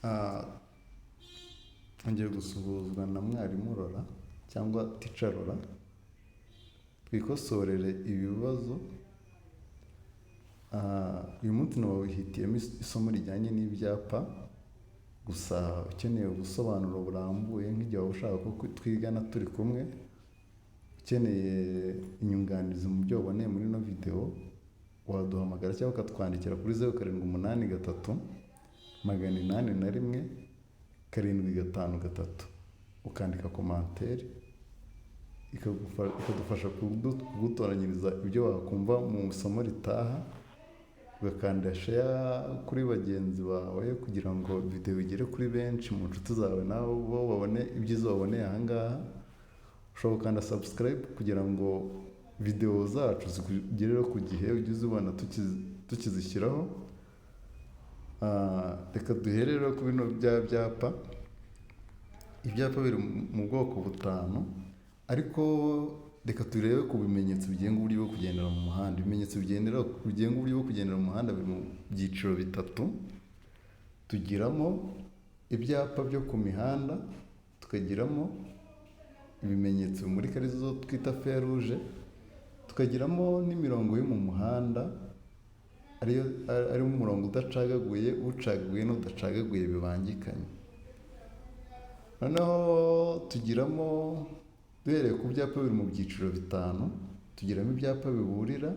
Ah, Ngiye gusuhuzwa na mwarimu Rora cyangwa Teacher Rora, twikosorere ibibazo. Uyu munsi nawihitiyemo isomo rijyanye n'ibyapa, gusa ukeneye ubusobanuro burambuye nk'igihe waba ushaka ko twigana turi kumwe, ukeneye inyunganizi mu byo waboneye muri ino video, waduhamagara cyangwa ukatwandikira kuri 0783 801 753, ukandika komantere ikadufasha kugutoranyiriza ibyo wakumva mu isomo ritaha, ugakanda share kuri bagenzi bawe kugira ngo video igere kuri benshi mu nshuti zawe, nawe bo babone ibyiza waboneye ahangaha. Ushobora gukanda subscribe kugira ngo video zacu zikugereho ku gihe ujye uzibona tukizishyiraho. Reka duhere rero ku bino byapa. Ibyapa biri mu bwoko butanu, ariko reka turebe ku bimenyetso bigenga uburyo bwo kugendera mu muhanda. Ibimenyetso bigenga uburyo bwo kugendera mu muhanda biri mu byiciro bitatu. Tugiramo ibyapa byo ku mihanda, tukagiramo ibimenyetso bimurika arizo twita fer rouge, tukagiramo n'imirongo yo mu muhanda ari umurongo udacagaguye, ucagaguye n'udacagaguye bibangikanye. Noneho tugiramo, duhereye ku byapa biri mu byiciro bitanu, tugiramo ibyapa biburira,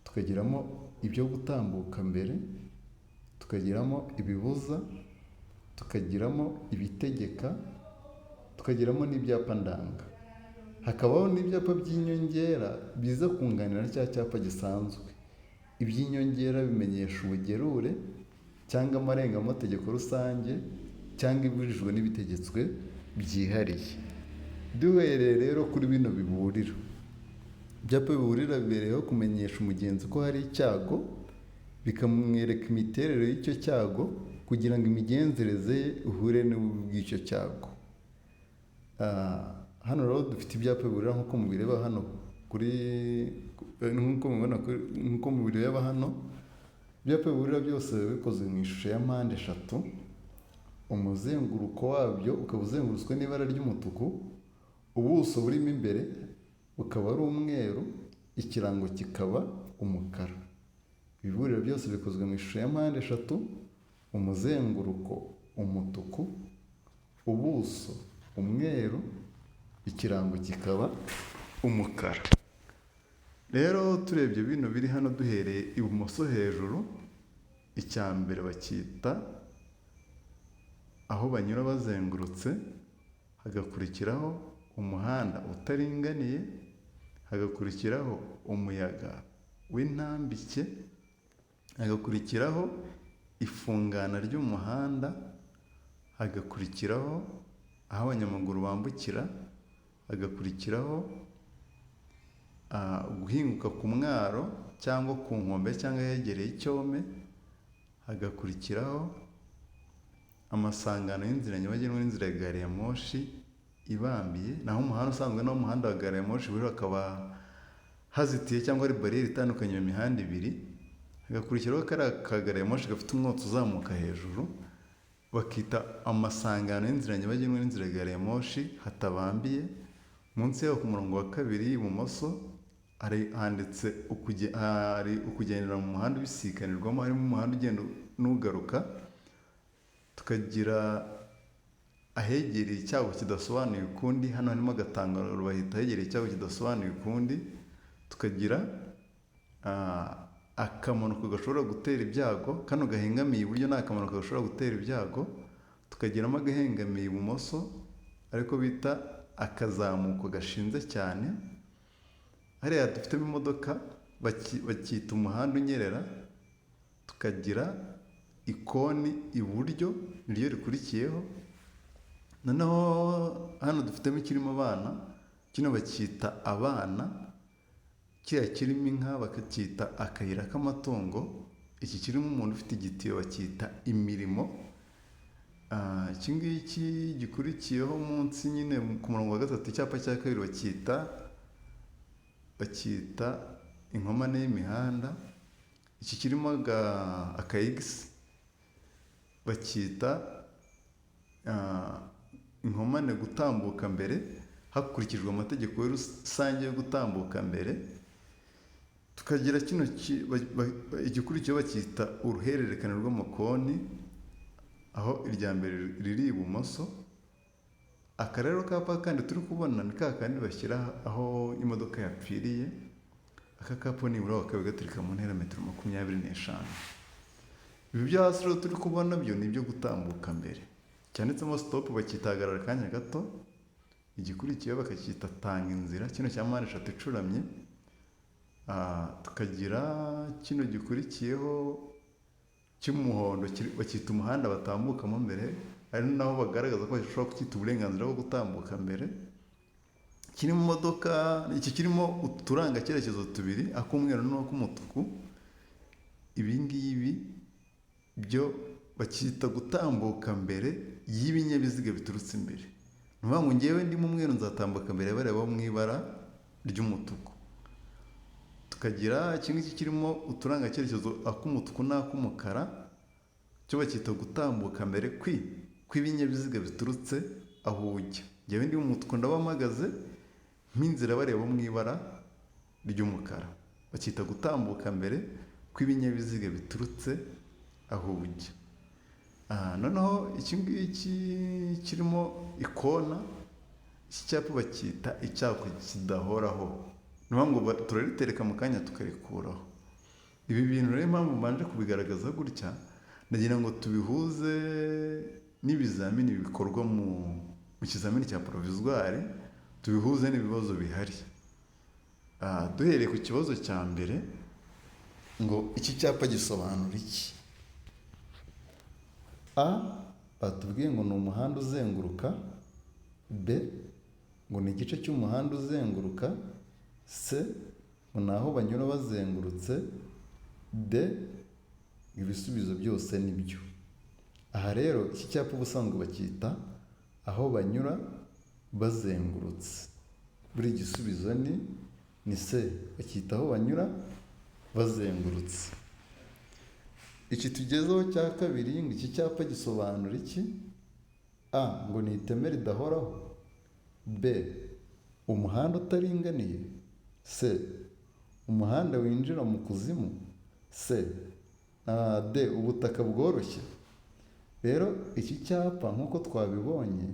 tukagiramo ibyo gutambuka mbere, tukagiramo ibibuza, tukagiramo ibitegeka, tukagiramo n'ibyapa ndanga. Hakabaho n'ibyapa by'inyongera biza kunganira cya cyapa gisanzwe. Iby'inyongera bimenyesha ubugerure cyangwa amarengategeko rusange cyangwa ibujijwe n'ibitegetswe byihariye. Duhereye rero kuri bino biburira. Ibyapa biburira bibereyeho kumenyesha umugenzi ko hari icyago, bikamwereka imiterere y'icyo cyago kugira ngo imigenzereze ye ihure n'ububi bw'icyo cyago. Hano rero dufite ibyapa biburira nk'uko mubireba hano nk'uko mubireba hano. Ibyapa biburira byose bikozwe mu ishusho ya mpande eshatu. Umuzenguruko wabyo ukaba uzengurutswe n'ibara ry'umutuku, ubuso burimo imbere bukaba ari umweru, ikirango kikaba umukara. Ibiburiro byose bikozwe mu ishusho ya mpande eshatu, umuzenguruko umutuku, ubuso umweru, ikirango kikaba umukara. Rero turebye bino biri hano duhereye ibumoso hejuru, icya mbere bacyita aho banyura bazengurutse, hagakurikiraho umuhanda utaringaniye, hagakurikiraho umuyaga w'intambike, hagakurikiraho ifungana ry'umuhanda, hagakurikiraho aho abanyamaguru bambukira, hagakurikiraho guhinguka ku mwaro cyangwa ku nkombe cyangwa yegereye icyome, hagakurikiraho amasangano y'inzira nyabagendwa n'inzira ya gari ya moshi ibambiye. Naho umuhanda usanzwe naho umuhanda wa gari ya moshi buri hakaba hazitiye cyangwa ari bariyeri itandukanye mu mihanda ibiri. Hagakurikiraho kariya ka gari ya moshi gafite umwotsi uzamuka hejuru, bakita amasangano y'inzira nyabagendwa n'inzira ya gari ya moshi hatabambiye. Munsi yaho ku murongo wa kabiri ibumoso handitse ukugendera mu muhanda ubisikanirwamo, harimo umuhanda ugenda n'ugaruka. Tukagira ahegereye icyago kidasobanuye ukundi, hano harimo agatangaro bahita ahegereye icyago kidasobanuye ukundi. Tukagira akamanuko gashobora gutera ibyago, kano gahengamiye iburyo ni akamanuko gashobora gutera ibyago. Tukagiramo agahengamiye ibumoso ariko bita akazamuko gashinze cyane. Hariya dufitemo imodoka bakita umuhanda unyerera. Tukagira ikoni iburyo niryo rikurikiyeho. Noneho hano dufitemo ikirimo abana, kino bacyita abana. Kiriya kirimo inka bakacyita akayira k'amatungo. Iki kirimo umuntu ufite igitiyo bacyita imirimo. Iki ngiki gikurikiyeho munsi nyine ku murongo wa gatatu, icyapa cya kabiri bacyita inkomane y'imihanda. Iki kirimo akayigisi bacyita inkomane gutambuka mbere hakurikijwe amategeko rusange yo gutambuka mbere. Tukagira kino igikurikiyeho bacyita uruhererekane rw'amakonti, aho irya mbere riri ibumoso. Aka rero kapa kandi turi kubona ni ka kandi bashyira aho imodoka yapfiriye. Aka kapa nibura bakaba gaturika mu ntera metero 25. Ibi byo hasi rero turi kubona byo ni ibyo gutambuka mbere. Cyanditsemo stop bacyitagarara akanya gato. Igikurikiyeho bakacyita tanga inzira, kino cya mpande eshatu icuramye. Tukagira kino gikurikiyeho cy'umuhondo bacyita umuhanda batambukamo mbere, ari naho bagaragaza ko bashobora kucyita uburenganzira bwo gutambuka mbere. Kiri mu modoka, iki kirimo uturanga cyerekezo tubiri, ak'umweru n'ak'umutuku. Ibi ngibi byo bacyita gutambuka mbere y'ibinyabiziga biturutse imbere. Ni ukuvuga ngo ngewe ndi mu mweru nzatambuka mbere bareba mu ibara ry'umutuku. Tukagira iki ngiki kirimo uturanga cyerekezo ak'umutuku n'ak'umukara, cyo bacyita gutambuka mbere kw'ibinyabiziga biturutse aho ujya. Ngewe ndi mu mutuku ndabamagaze nk'inzira bareba mu ibara ry'umukara. Bacyita gutambuka mbere kw'ibinyabiziga biturutse aho ujya. Noneho iki ngiki kirimo ikona, iki cyapa bacyita icyapa kidahoraho. Ni ukuvuga ngo turaritereka mu kanya tukarikuraho. Ibi bintu rero impamvu mbanje kubigaragaza gutya, ndagira ngo tubihuze n'ibizamini bikorwa mu kizamini cya provisoire, tubihuze n'ibibazo bihari. Duhereye ku kibazo cya mbere, ngo iki cyapa gisobanura iki? Batubwiye ngo ni umuhanda uzenguruka. B, ngo ni igice cy'umuhanda uzenguruka. C, ngo ni aho banyura bazengurutse. D, ibisubizo byose ni byo. Aha rero iki cyapa ubusanzwe bacyita aho banyura bazengurutse. Buri gisubizo ni C, bacyita aho banyura bazengurutse. Iki tugezeho cya kabiri, ngo iki cyapa gisobanura iki? A, ngo ni iteme ridahoraho. B, umuhanda utaringaniye. C, umuhanda winjira mu kuzimu. C, D, ubutaka bworoshye. Rero iki cyapa nk'uko twabibonye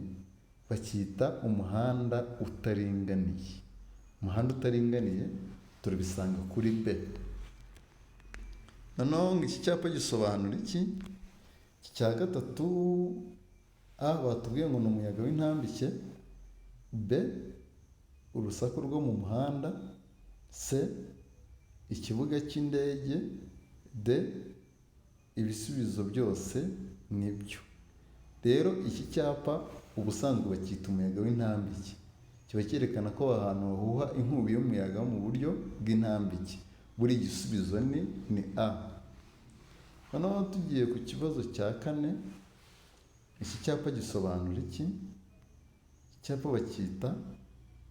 bacyita umuhanda utaringaniye. Umuhanda utaringaniye turabisanga kuri B. Noneho ngo iki cyapa gisobanura iki? Iki cya gatatu, A, batubwiye ngo ni umuyaga w'intambike. B, urusaku rwo mu muhanda. C, ikibuga cy'indege. D, ibisubizo byose ni byo. Rero iki cyapa ubusanzwe bacyita umuyaga w'intambike. Kiba cyerekana ko ahantu hahuha inkubi y'umuyaga mu buryo bw'intambike. Buri gisubizo ni A. Noneho tugiye ku kibazo cya kane, iki cyapa gisobanura iki? Iki cyapa bacyita,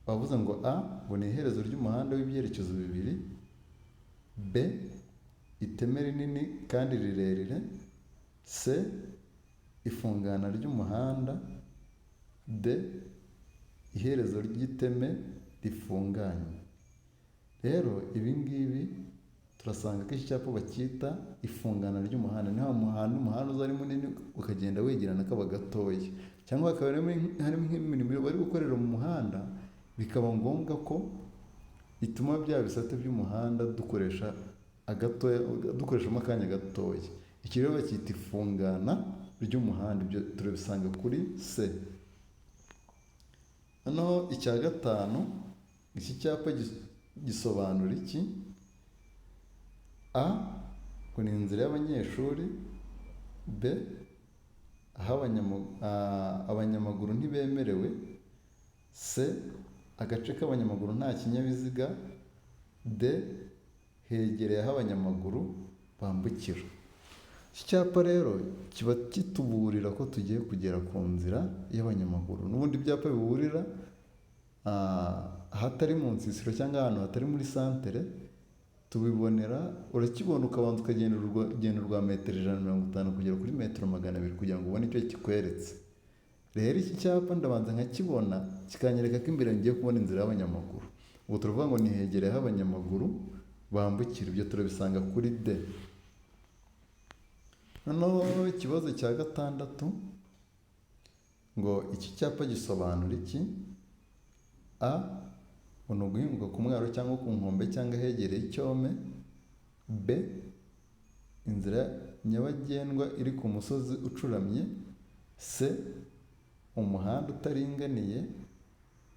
bavuze ngo A, ngo ni iherezo ry'umuhanda w'ibyerekezo bibiri. B, iteme rinini kandi rirerire. C, ifungana ry'umuhanda. D, iherezo ry'iteme rifunganye. Rero ibi ngibi turasanga ko iki cyapa bacyita ifungana ry'umuhanda. Niho umuhanda uza ari munini ukagenda wegerana kaba gatoya, cyangwa hakaba harimo nk'imirimo bari gukorera mu muhanda, bikaba ngombwa ko ituma bya bisate by'umuhanda dukoreshamo akanya gatoya. Iki rero bacyita ifungana ry'umuhanda. Ibyo turabisanga kuri C. Noneho icya gatanu, iki cyapa gisobanura iki? A, ngo ni inzira y'abanyeshuri. B, aho abanyamaguru ntibemerewe. C, agace k'abanyamaguru nta kinyabiziga. D, hegereye aho abanyamaguru bambukira. Iki cyapa rero kiba kituburira ko tugiye kugera ku nzira y'abanyamaguru. N'ubundi ibyapa biburira ahatari mu nsisiro cyangwa ahantu hatari muri santere, tubibonera, urakibona ukabanza ukagenda urugendo rwa metero 150 kugera kuri metero 200 kugira ngo ubone icyo kikweretse. Rero iki cyapa ndabanza nkakibona kikanyereka ko imbere ngiye kubona inzira y'abanyamaguru. Ubu turavuga ngo nihegereye aho abanyamaguru bambukira. Ibyo turabisanga kuri D. Noneho ikibazo cya 6 ngo iki cyapa gisobanura iki? A, ngo ni uguhinguka ku mwaro cyangwa ku nkombe cyangwa hegereye icyome. B, inzira nyabagendwa iri ku musozi ucuramye. C, umuhanda utaringaniye.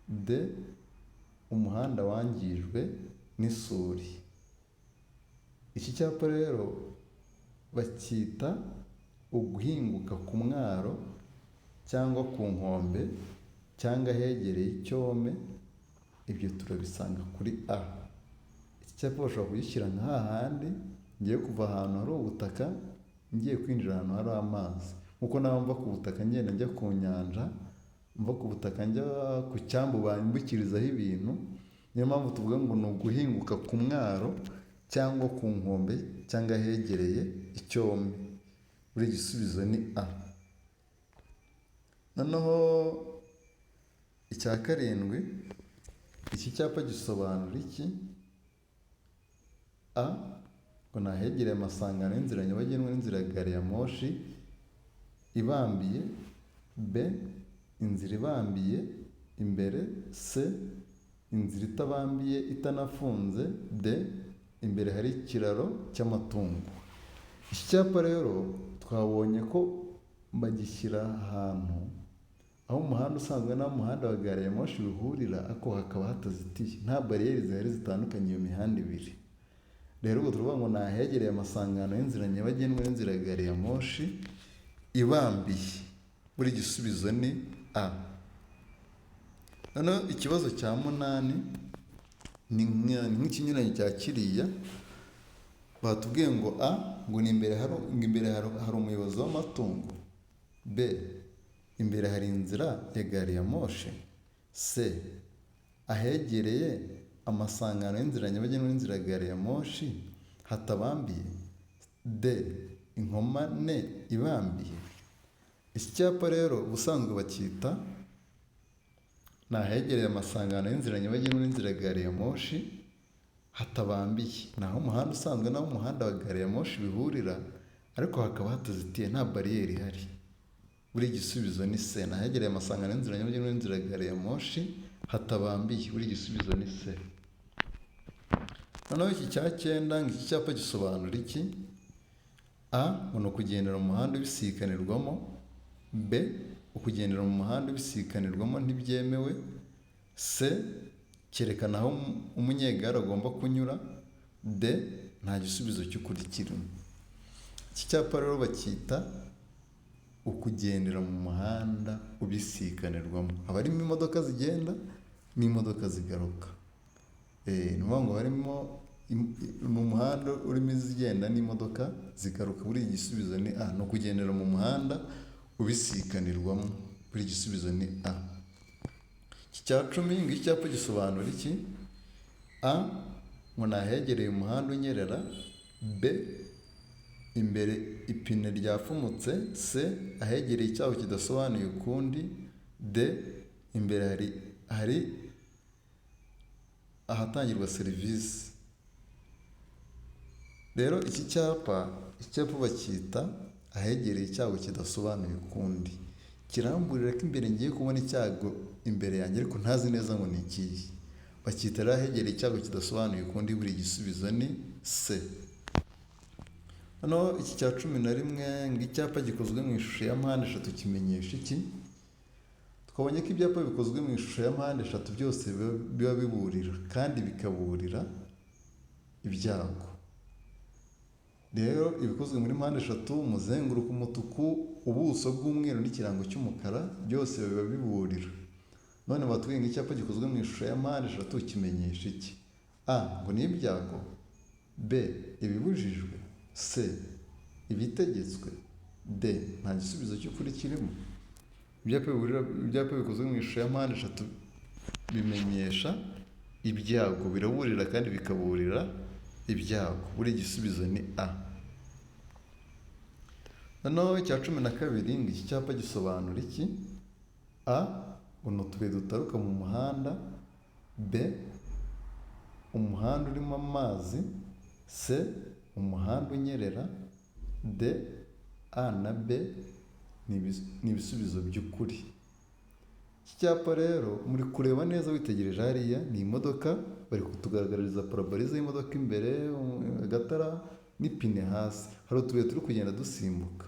D, umuhanda wangijwe n'isuri. Iki cyapa rero bacyita uguhinguka ku mwaro cyangwa ku nkombe cyangwa hegereye icyome. Ibyo turabisanga kuri A. Iki cyapa bashobora kugishyira nka hahandi ngiye kuva ahantu hari ubutaka ngiye kwinjira ahantu hari amazi, nkuko nawe mva ku butaka ngenda njya ku nyanja, mva ku butaka njya ku cyambu bambukirizaho ibintu. Niyo mpamvu tuvuga ngo ni uguhinguka ku mwaro cyangwa ku nkombe cyangwa hegereye icyome. Buri gisubizo ni A. Noneho icya 7, iki cyapa gisobanura iki? A, ngo ni ahegereye amasangano y'inzira nyabagendwa n'inzira ya gari ya moshi ibambiye. B, inzira ibambiye imbere. C, inzira itabambiye itanafunze. D, imbere hari ikiraro cy'amatungo. Iki cyapa rero twabonye ko bagishyira ahantu aho umuhanda usanzwe n'aho umuhanda wa gari ya moshi bihurira, ariko hakaba hatazitiye, nta bariyeri zihari zitandukanye iyo mihanda ibiri. Rero ubwo turavuga ngo ni ahegereye amasangano y'inzira nyabagendwa n'inzira ya gari ya moshi ibambiye. Buri gisubizo ni A. Noneho ikibazo cya 8 ni nk'ikinyuranyo cya kiriya. Batubwiye ngo A, ngo ni imbere hari umuyobozi w'amatungo. B, imbere hari inzira ya gari ya moshi. C, ahegereye amasangano y'inzira nyabagendwa n'inzira ya gari ya moshi hatabambiye. D, inkomane ibambiye. Iki cyapa rero ubusanzwe bacyita ni ahegereye amasangano y'inzira nyabagendwa n'inzira ya gari ya moshi hatabambiye. Naho umuhanda usanzwe naho umuhanda wa gari ya moshi bihurira, ariko hakaba hatazitiye, nta bariyeri ihari. Buri gisubizo ni C. Nahegereye amasangano y'inzira nyabagendwa n'inzira ya gari ya moshi hatabambiye. Buri gisubizo ni C. Noneho iki cya 9, ngo iki cyapa gisobanura iki? A, ngo ni ukugendera mu muhanda ubisikanirwamo. B, ukugendera mu muhanda ubisikanirwamo ntibyemewe. C, cyerekana aho umunyegare agomba kunyura. D, nta gisubizo cy'ukuri kirimo. Iki cyapa rero bacyita ukugendera mu muhanda ubisikanirwamo. Haba harimo imodoka zigenda n'imodoka zigaruka. Ni ukuvuga ngo harimo mu muhanda urimo izigenda n'imodoka zigaruka. Buri gisubizo ni A. Ni ukugendera mu muhanda ubisikanirwamo. Buri gisubizo ni A. Iki cya 10, ngo icyapa gisobanura iki? A, ngo ni ahegereye umuhanda unyerera. B, imbere ipine ryafumutse. C, ahegereye icyaho kidasobanuye ukundi. D, imbere hari ahatangirwa serivisi. Rero iki cyapa bacyita ahegereye icyago kidasobanuye ukundi. Kiramburira ko imbere ngiye kubona icyago imbere yanjye, ariko ntazi neza ngo ni ikihe. Bacyita rero ahegereye icyago kidasobanuye ukundi. Buri gisubizo ni C. Noneho iki cya 11, ngo icyapa gikozwe mu ishusho ya mpande eshatu kimenyesha iki? Twabonye ko ibyapa bikozwe mu ishusho ya mpande eshatu byose biba biburira kandi bikaburira ibyago. Rero ibikozwe muri mpande eshatu, umuzenguruko umutuku, ubuso bw'umweru n'ikirango cy'umukara, byose biba biburira. None batubwiye ngo icyapa gikozwe mu ishusho ya mpande eshatu kimenyesha iki? A, ngo ni ibyago. B, ibibujijwe. C, ibitegetswe. D, nta gisubizo cy'ukuri kirimo. Ibyapa bikozwe mu ishusho ya mpande eshatu bimenyesha ibyago, biraburira kandi bikaburira ibyago. Buri gisubizo ni A. Noneho icya 12 ngo iki cyapa gisobanura iki? A, ngo ni utubuye dutaruka mu muhanda. B, umuhanda urimo amazi. C, umuhanda unyerera. D, A na B ni ibisubizo by'ukuri. Iki cyapa rero muri kureba neza witegereje hariya ni imodoka, bari kutugaragariza parabolize y'imodoka imbere, agatara n'ipine hasi, hari utubuye turi kugenda dusimbuka.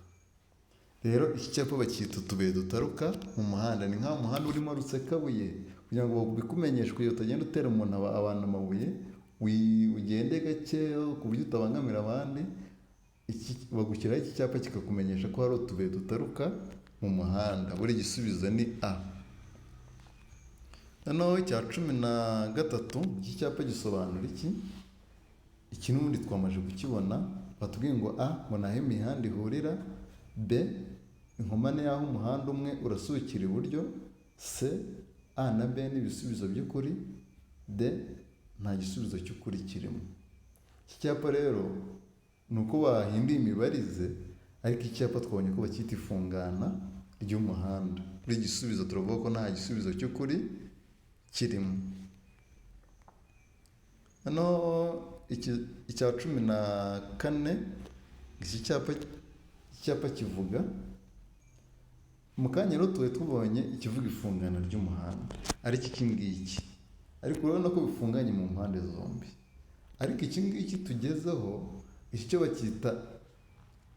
Rero iki cyapa bacyita utubuye dutaruka mu muhanda. Ni nk'aho umuhanda urimo rusekabuye, kugira ngo bikumenyeshwe iyo utagenda utera abantu amabuye, ugende gake ku buryo utabangamira abandi. Bagushyiraho iki cyapa kikakumenyesha ko hari utubuye dutaruka mu muhanda. Buri gisubizo ni A. Noneho icya 13 iki cyapa gisobanura iki? Iki n'ubundi twamaze kukibona, batubwiye ngo A, ngo ni aho imihanda ihurira. B, inkomane y'aho umuhanda umwe urasukira iburyo. C, A na B ni ibisubizo by'ukuri. D, nta gisubizo cy'ukuri kirimo. Iki cyapa rero ni uko bahinduye imibarize, ariko iki cyapa twabonye ko bacyita ifungana ry'umuhanda. Buri gisubizo turavuga ko nta gisubizo cy'ukuri kirimo. Hano icya 14 iki cyapa kivuga mu kanya rero tuwe tubonye ikivuga ifungana ry'umuhanda, ariko iki ngiki, ariko urabona ko bifunganye mu mpande zombi. Ariko iki ngiki tugezeho, iki cyo bacyita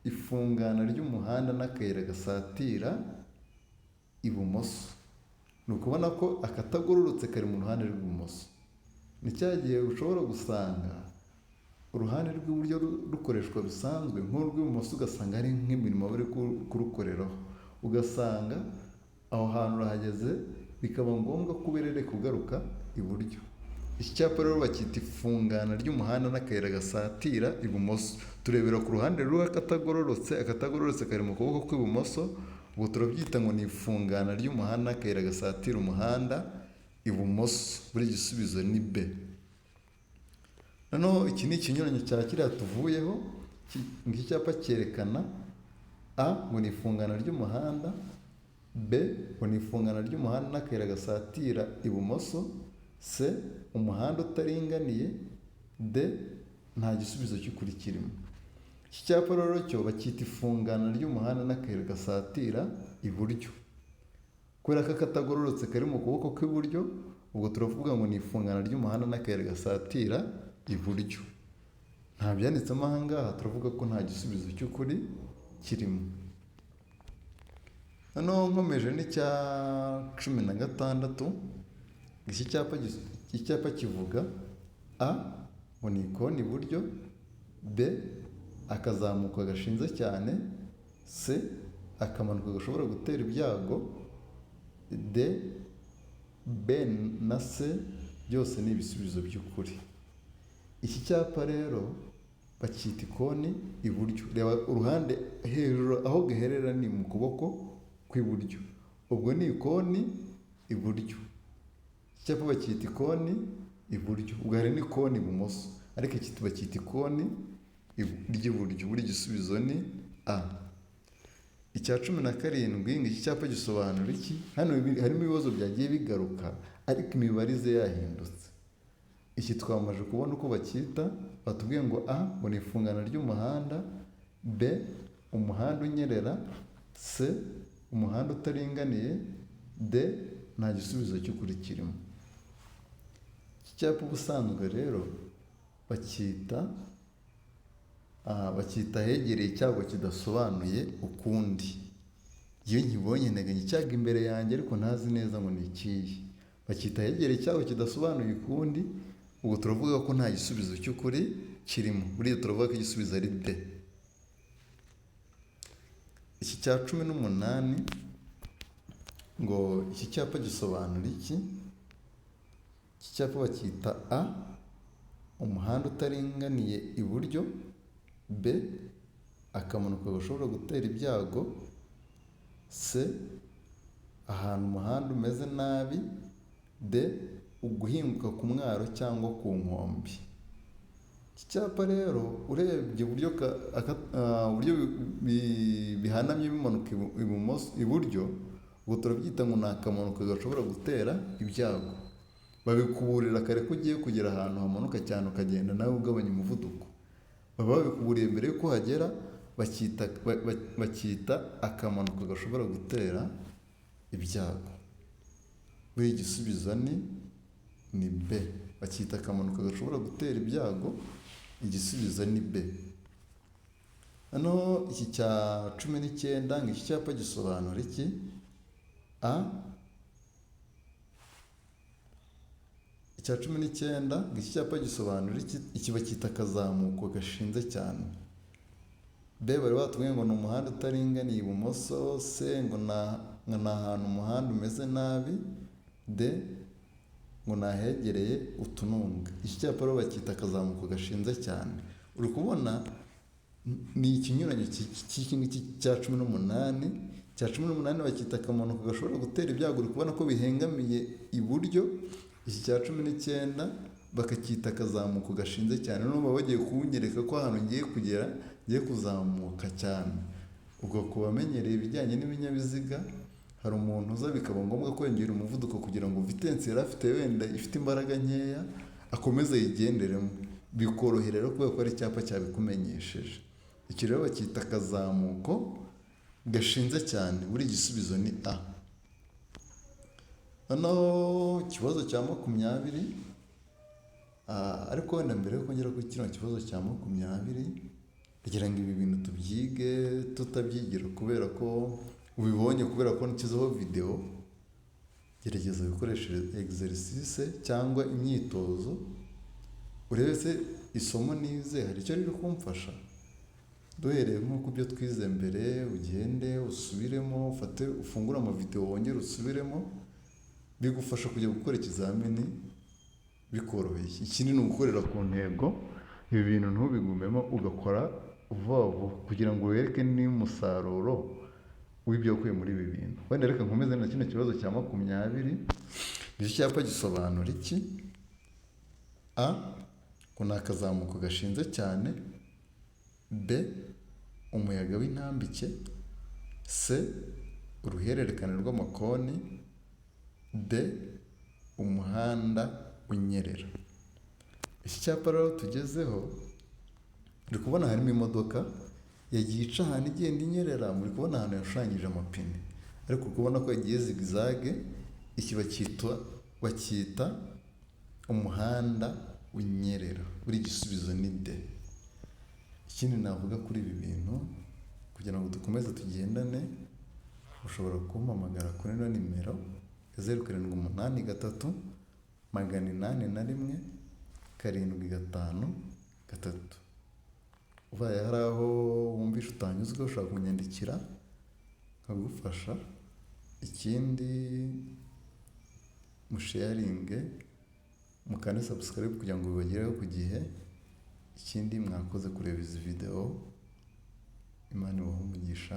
ifungana ry'umuhanda n'akayira gasatira ibumoso. Ni ukubona ko akatagororotse kari mu ruhande rw'ibumoso. Ni cya gihe ushobora gusanga uruhande rw'iburyo rukoreshwa bisanzwe, nk'urw'ibumoso ugasanga ari nk'imirimo bari kurukoreraho, ugasanga aho hantu urahageze bikaba ngombwa ko uberereka ugaruka iburyo. Iki cyapa rero bacyita ifungana ry'umuhanda n'akayira gasatira ibumoso. Turebera ku ruhande ruriho akatagororotse kari mu kuboko kw'ibumoso, ubwo turabyita ngo ni ifungana ry'umuhanda n'akayira gasatira umuhanda ibumoso. Buri gisubizo ni B. Noneho iki ni ikinyuranyo cya kiriya tuvuyeho. Iki cyapa cyerekana A, ngo ni ifungana ry'umuhanda. B, ngo ni ifungana ry'umuhanda n'akayira gasatira ibumoso. C, umuhanda utaringaniye. D, nta gisubizo cy'ukuri kirimo. Iki cyapa rero cyo bacyita ifungana ry'umuhanda n'akayira gasatira iburyo. Kubera ko akatagororotse kari mu kuboko kw'iburyo, ubwo turavuga ngo ni ifungana ry'umuhanda n'akayira gasatira iburyo. Nta byanditsemo aha ngaha, turavuga ko nta gisubizo cy'ukuri kirimo. Hano nkomeje n'icya 16, iki cyapa kivuga A, ngo ni ikoni iburyo. B, akazamuka gashinze cyane. C, akamanuka gashobora gutera ibyago. D, B na C byose ni ibisubizo by'ukuri. Iki cyapa rero bacyita ikoni iburyo. Reba uruhande hejuru aho gaherera ni mu kuboko kw'iburyo, ubwo ni ikoni iburyo. Iki cyapa bacyita ikoni iburyo, ubwo hari n'ikoni ibumoso, ariko iki bacyita ikoni ry'iburyo. Buri gisubizo ni A. Icya 17 iki cyapa gisobanura iki? Hano harimo ibibazo byagiye bigaruka, ariko imibarize yahindutse. Iki twamaje kubona uko bacyita, batubwiye ngo A, ngo ni ifungana ry'umuhanda. B, umuhanda unyerera. C, umuhanda utaringaniye. D, nta gisubizo cy'ukuri kirimo. Iki cyapa ubusanzwe rero bacyita ahegereye icyago kidasobanuye ukundi. Iyo nkibonye nteganya icyago imbere yanjye, ariko ntazi neza ngo ni ikihe. Bacyita ahegereye icyago kidasobanuye ukundi, ubwo turavuga ko nta gisubizo cy'ukuri kirimo. Buriya turavuga ko igisubizo ari D. Iki cya 18 ngo iki cyapa gisobanura iki? Iki cyapa bacyita A, umuhanda utaringaniye iburyo. B, akamanuka gashobora gutera ibyago. C, ahantu umuhanda umeze nabi. D, uguhinguka ku mwaro cyangwa ku nkombe. Iki cyapa rero urebye uburyo bihanamye bimanuka iburyo, ubwo turabyita ngo ni akamanuka gashobora gutera ibyago. Babikuburira kare ko ugiye kugera ahantu hamanuka cyane ukagenda nawe ugabanya umuvuduko. Baba babikuburiye mbere yuko uhagera, bakita akamanuka gashobora gutera ibyago. Buriya igisubizo ni B. Bakita akamanuka gashobora gutera ibyago, igisubizo ni B. Hano iki cya 19 ngo iki cyapa gisobanura iki? A. Icya 19 ngo iki cyapa gisobanura iki? Iki bakita akazamuko gashinze cyane. B bari batubwiye ngo ni umuhanda utaringaniye ibumoso. C ngo ni ahantu umuhanda umeze nabi. D ngo ni ahegereye utununga. Iki cyapa rero bakita akazamuko gashinze cyane. Uri kubona ni ikinyuranyo cy'iki ngiki cya 18. Cya 18 bakita akamanuka gashobora gutera ibyago. Uri kubona ko bihengamiye iburyo. Iki cya 19 bakacyita akazamuko gashinze cyane. None baba bagiye kunyereka ko ahantu ngiye kugera ngiye kuzamuka cyane. Ubwo ku bamenyereye ibijyanye n'ibinyabiziga, hari umuntu uza bikaba ngombwa ko yongera umuvuduko kugira ngo vitensi yari afite wenda ifite imbaraga nkeya akomeze yigenderemo. Bikorohera rero kubera ko ari icyapa cyabikumenyesheje. Iki rero bacyita akazamuko gashinze cyane. Buri gisubizo ni A. Hano ikibazo cya 20, ariko wenda mbere yo kongera kuri kino kibazo cya 20, kugira ngo ibi bintu tubyige tutabyigira kubera ko ubibonye, kubera ko nshyizeho video. Gerageza gukoresha exercice cyangwa imyitozo, urebe se isomo nize hari icyo riri kumfasha. Duhereye nk'uko ibyo twize mbere, ugende usubiremo, ufungure amavideo wongere usubiremo, bigufasha kujya gukora ikizamini bikoroheye. Ikindi ni ugukorera ku ntego. Ibi bintu ntubigumemo, ugakora vuba vuba kugira ngo wereke n'umusaruro w'ibyo wakuye muri ibi bintu. Wenda reka nkomeze na kino kibazo cya 20. Iki cyapa gisobanura iki? A ngo ni akazamuko gashinze cyane. B umuyaga w'intambike. C uruhererekane rw'amakoni. D umuhanda unyerera. Iki cyapa rero tugezeho, uri kubona harimo imodoka yagiye ica ahantu igenda inyerera. Muri kubona ahantu yashushanyije amapine, ariko uri kubona ko yagiye zigizage. Iki bacyita umuhanda unyerera. Buri gisubizo ni D. Ikindi navuga kuri ibi bintu kugira ngo dukomeze tugendane, ushobora kumpamagara kuri ino nimero 0783 881 753. Ubaye hari aho wumvisha utanyuzwe ushobora kunyandikira nkagufasha. Ikindi musharinge, mukande subscribe kugira ngo bibagereho ku gihe. Ikindi mwakoze kureba izi video, Imana ibahe umugisha.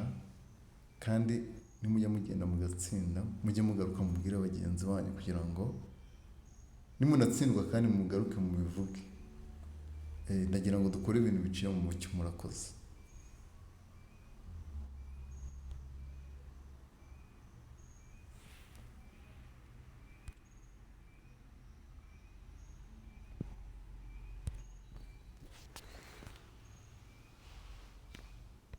Kandi nimujya mugenda mugatsinda, mujye mugaruka mubwire bagenzi banyu kugira ngo nimunatsindwa kandi mugaruke mubivuge. Ndagira ngo dukore ibintu biciye mu mucyo. Murakoze.